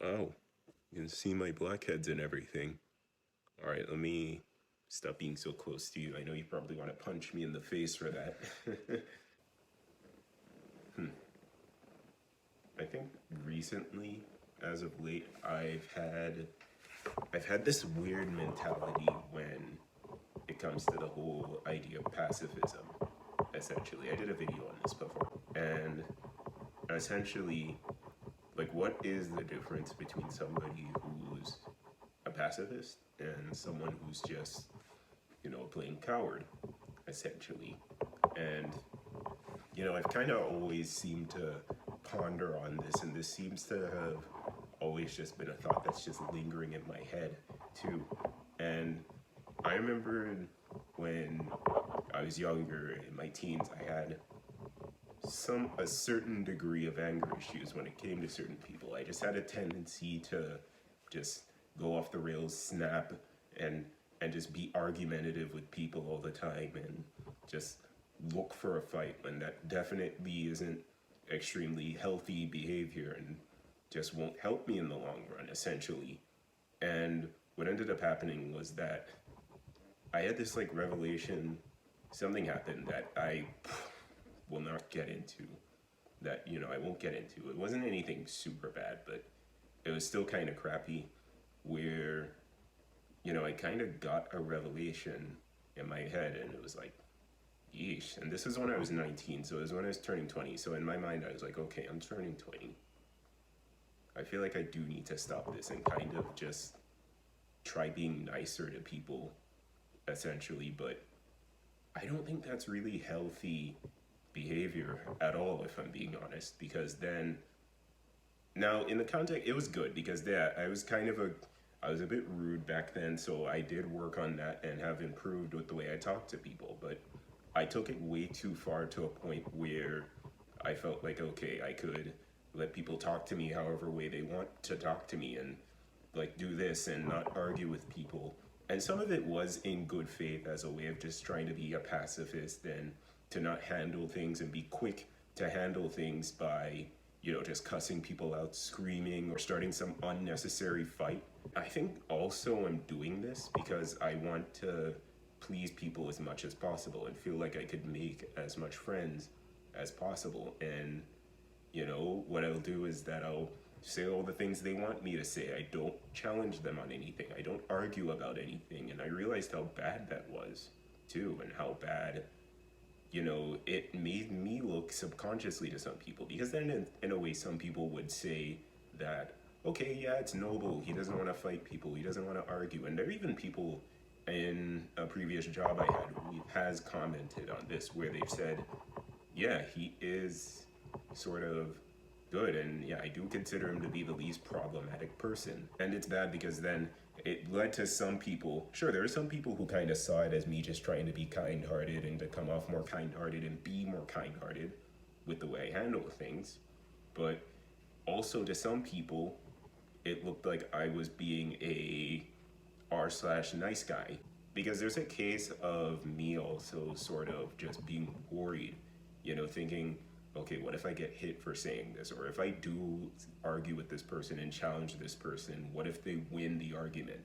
Oh, you can see my blackheads and everything. All right, let me stop being so close to you. I know you probably want to punch me in the face for that. I think recently, as of late, I've had this weird mentality when it comes to the whole idea of pacifism. Essentially, I did a video on this before, and essentially, like, what is the difference between somebody who's a pacifist and someone who's just, a plain coward, essentially? And I've kind of always seemed to ponder on this, and this seems to have always just been a thought that's just lingering in my head, too. And I remember when I was younger, in my teens, I had a certain degree of anger issues when it came to certain people. I just had a tendency to just go off the rails, snap, and just be argumentative with people all the time, and just look for a fight when that definitely isn't extremely healthy behavior and just won't help me in the long run, essentially. And what ended up happening was that I had this like revelation. Something happened that I will not get into, that I won't get into. It wasn't anything super bad, but it was still kind of crappy, where I kind of got a revelation in my head, and it was like, yeesh. And this is when I was 19, so it was when I was turning 20. So in my mind, I was like, okay, I'm turning 20. I feel like I do need to stop this and kind of just try being nicer to people, essentially. But I don't think that's really healthy behavior at all, if I'm being honest, because then, now in the context, it was good because I was a bit rude back then, so I did work on that and have improved with the way I talk to people. But I took it way too far, to a point where I felt like, okay, I could let people talk to me however way they want to talk to me, and like do this and not argue with people. And some of it was in good faith, as a way of just trying to be a pacifist and to not handle things and be quick to handle things by, just cussing people out, screaming, or starting some unnecessary fight. I think also I'm doing this because I want to please people as much as possible and feel like I could make as much friends as possible. And, what I'll do is that I'll say all the things they want me to say. I don't challenge them on anything. I don't argue about anything. And I realized how bad that was, too, and how bad, it made me look subconsciously to some people. Because then, in a way, some people would say that, okay, yeah, it's noble. He doesn't want to fight people. He doesn't want to argue. And there are even people in a previous job I had who has commented on this, where they've said, yeah, he is sort of good, and yeah, I do consider him to be the least problematic person. And it's bad because then it led to some people, sure, there are some people who kind of saw it as me just trying to be kind-hearted and to come off more kind-hearted and be more kind-hearted with the way I handle things. But also, to some people, it looked like I was being a r/nice guy, because there's a case of me also sort of just being worried, thinking, okay, what if I get hit for saying this? Or if I do argue with this person and challenge this person, what if they win the argument?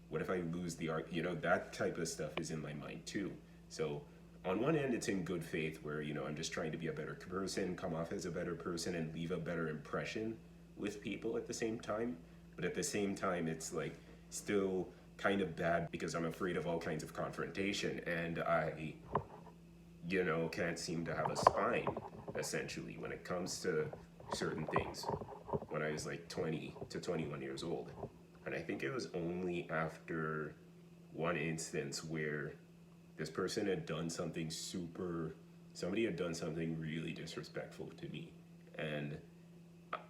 What if I lose the argument? That type of stuff is in my mind too. So on one end, it's in good faith, where, I'm just trying to be a better person, come off as a better person, and leave a better impression with people at the same time. But at the same time, it's like still kind of bad because I'm afraid of all kinds of confrontation, and I, can't seem to have a spine, essentially, when it comes to certain things, when I was like 20 to 21 years old. And I think it was only after one instance where this person had done something somebody had done something really disrespectful to me. And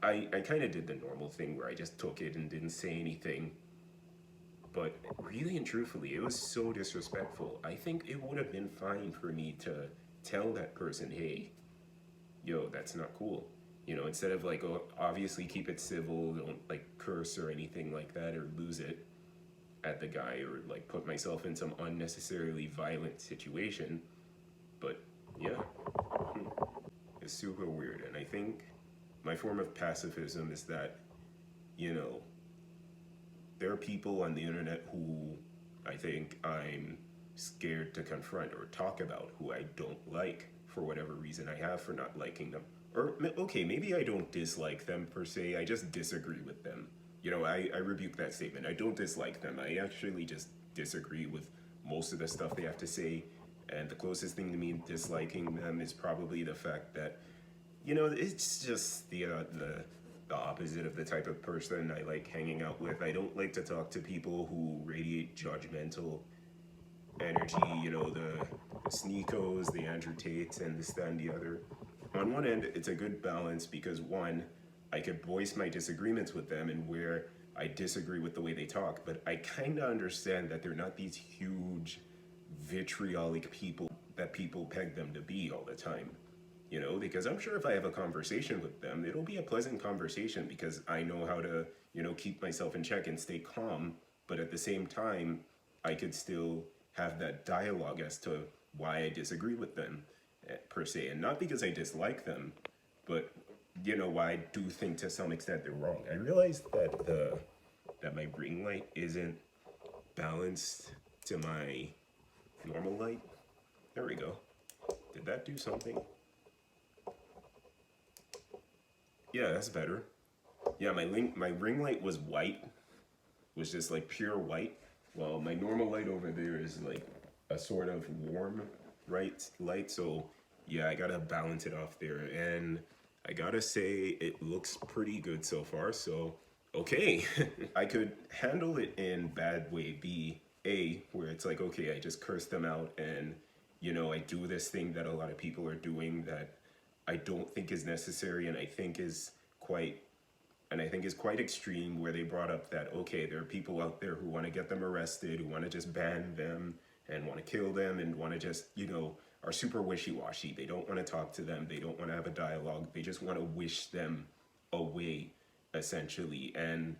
I kind of did the normal thing where I just took it and didn't say anything. But really and truthfully, it was so disrespectful. I think it would have been fine for me to tell that person, hey, yo, that's not cool. Instead of like, oh, obviously keep it civil, don't like curse or anything like that, or lose it at the guy, or like put myself in some unnecessarily violent situation. But yeah, it's super weird. And I think my form of pacifism is that, you know, there are people on the internet who I think I'm scared to confront or talk about, who I don't like for whatever reason I have for not liking them. Or, okay, maybe I don't dislike them per se, I just disagree with them. I rebuke that statement. I don't dislike them. I actually just disagree with most of the stuff they have to say. And the closest thing to me disliking them is probably the fact that, it's just the opposite of the type of person I like hanging out with. I don't like to talk to people who radiate judgmental energy, the Sneekos, the Andrew Tates, and this, that, and the other. On one end, it's a good balance because one, I could voice my disagreements with them and where I disagree with the way they talk, but I kind of understand that they're not these huge vitriolic people that people peg them to be all the time. Because I'm sure if I have a conversation with them, it'll be a pleasant conversation because I know how to, keep myself in check and stay calm. But at the same time, I could still have that dialogue as to why I disagree with them, per se. And not because I dislike them, but, why I do think to some extent they're wrong. I realized that my ring light isn't balanced to my normal light. There we go. Did that do something? Yeah, that's better. Yeah, my ring light was white, was just like pure white. Well, my normal light over there is like a sort of warm light. So yeah, I gotta balance it off there, and I gotta say it looks pretty good so far. So okay, I could handle it in bad way B, A, where it's like, okay, I just curse them out and I do this thing that a lot of people are doing that I don't think is necessary and I think is quite extreme, where they brought up that, okay, there are people out there who want to get them arrested, who want to just ban them and want to kill them and want to just, are super wishy-washy. They don't want to talk to them. They don't want to have a dialogue. They just want to wish them away, essentially. And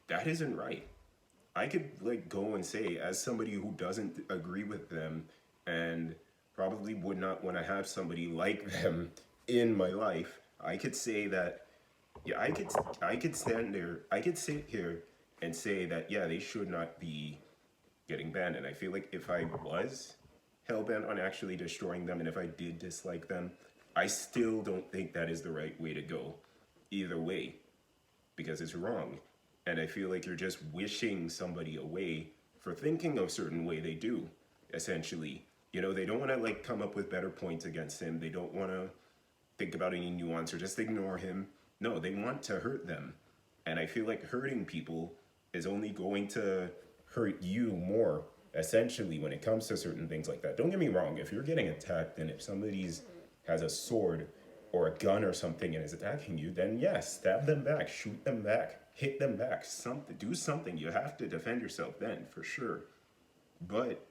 that isn't right. I could go and say, as somebody who doesn't agree with them and probably would not want to have somebody like them in my life, I could say that, yeah, I could stand there, I could sit here and say that, yeah, they should not be getting banned. And I feel like if I was hell-bent on actually destroying them, and if I did dislike them, I still don't think that is the right way to go either way, because it's wrong. And I feel like you're just wishing somebody away for thinking a certain way they do, essentially. They don't want to come up with better points against him. They don't want to think about any nuance or just ignore him. No, they want to hurt them. And I feel like hurting people is only going to hurt you more, essentially, when it comes to certain things like that. Don't get me wrong, if you're getting attacked and if somebody has a sword or a gun or something and is attacking you, then yes, stab them back, shoot them back, hit them back, do something. You have to defend yourself then, for sure. But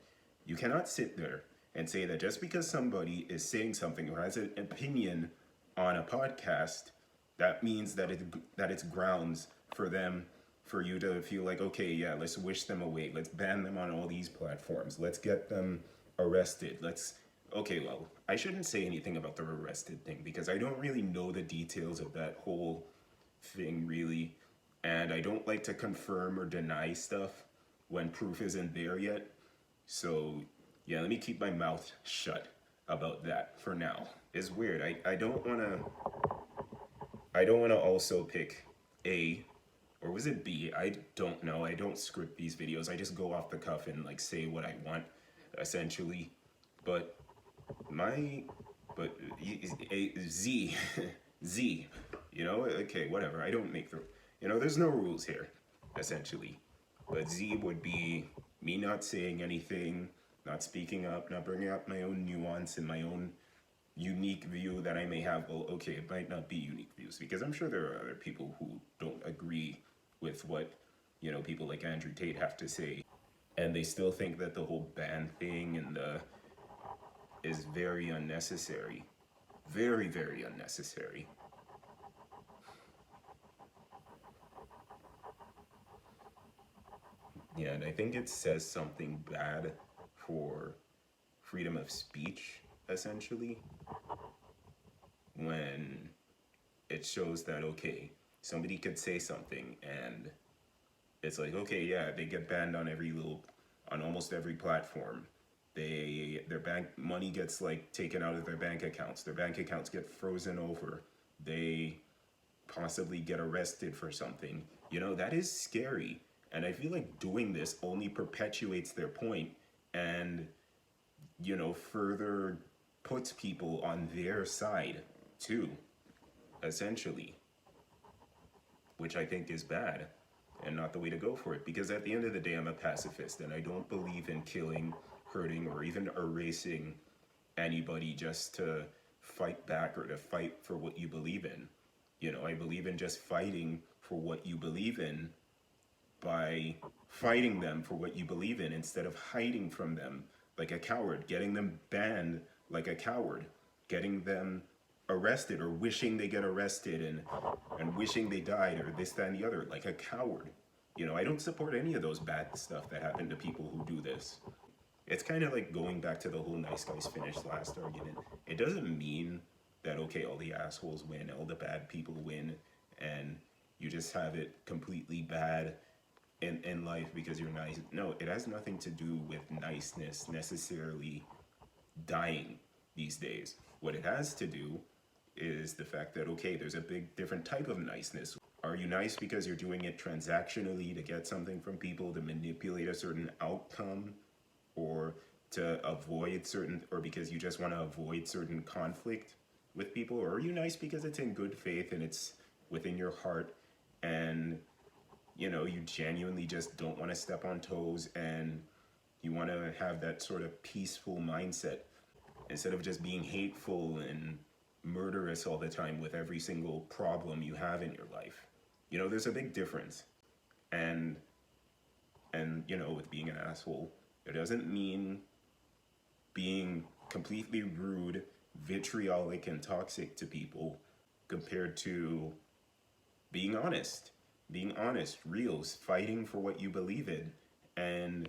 you cannot sit there and say that just because somebody is saying something or has an opinion on a podcast, that means that it's grounds for you to feel like, okay, yeah, let's wish them away. Let's ban them on all these platforms. Let's get them arrested. Okay, well, I shouldn't say anything about the arrested thing because I don't really know the details of that whole thing, really. And I don't like to confirm or deny stuff when proof isn't there yet. So, yeah, let me keep my mouth shut about that for now. It's weird. I don't want to also pick A, or was it B? I don't know. I don't script these videos. I just go off the cuff and say what I want, essentially. But Z, Z, okay, whatever. I don't make there's no rules here, essentially. But Z would be me not saying anything, not speaking up, not bringing up my own nuance and my own unique view that I may have. Well, okay, it might not be unique views because I'm sure there are other people who don't agree with what, people like Andrew Tate have to say. And they still think that the whole ban thing is very unnecessary. Very, very unnecessary. Yeah, and I think it says something bad for freedom of speech, essentially, when it shows that, okay, somebody could say something and it's like, okay, yeah, they get banned on on almost every platform. Their bank money gets like taken out of their bank accounts. Their bank accounts get frozen over. They possibly get arrested for something. That is scary. And I feel like doing this only perpetuates their point and, further puts people on their side too, essentially, which I think is bad and not the way to go for it. Because at the end of the day, I'm a pacifist and I don't believe in killing, hurting, or even erasing anybody just to fight back or to fight for what you believe in. I believe in just fighting for what you believe in by fighting them for what you believe in instead of hiding from them like a coward, getting them banned like a coward, getting them arrested or wishing they get arrested and wishing they died or this, that, and the other like a coward. I don't support any of those bad stuff that happen to people who do this. It's kind of like going back to the whole nice guys finish last argument. It doesn't mean that, okay, all the assholes win, all the bad people win, and you just have it completely bad in life because you're nice. No, it has nothing to do with niceness necessarily dying these days. What it has to do is the fact that, okay, there's a big different type of niceness. Are you nice because you're doing it transactionally to get something from people, to manipulate a certain outcome, or to avoid certain, or because you just want to avoid certain conflict with people? Or are you nice because it's in good faith and it's within your heart and you genuinely just don't want to step on toes and you want to have that sort of peaceful mindset instead of just being hateful and murderous all the time with every single problem you have in your life? There's a big difference. And with being an asshole, it doesn't mean being completely rude, vitriolic, and toxic to people compared to being honest, real, fighting for what you believe in, and,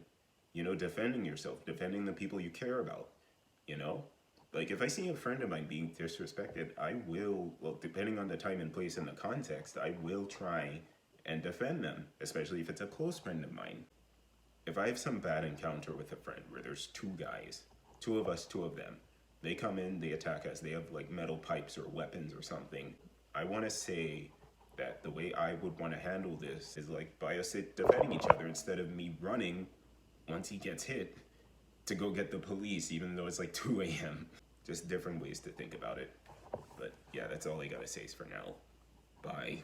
defending yourself, defending the people you care about, Like, if I see a friend of mine being disrespected, I will, well, depending on the time and place and the context, I will try and defend them, especially if it's a close friend of mine. If I have some bad encounter with a friend where there's two guys, two of us, two of them, they come in, they attack us, they have like metal pipes or weapons or something, I want to say that the way I would want to handle this is like by us defending each other instead of me running once he gets hit to go get the police, even though it's like 2 a.m. Just different ways to think about it. But yeah, that's all I gotta say for now. Bye.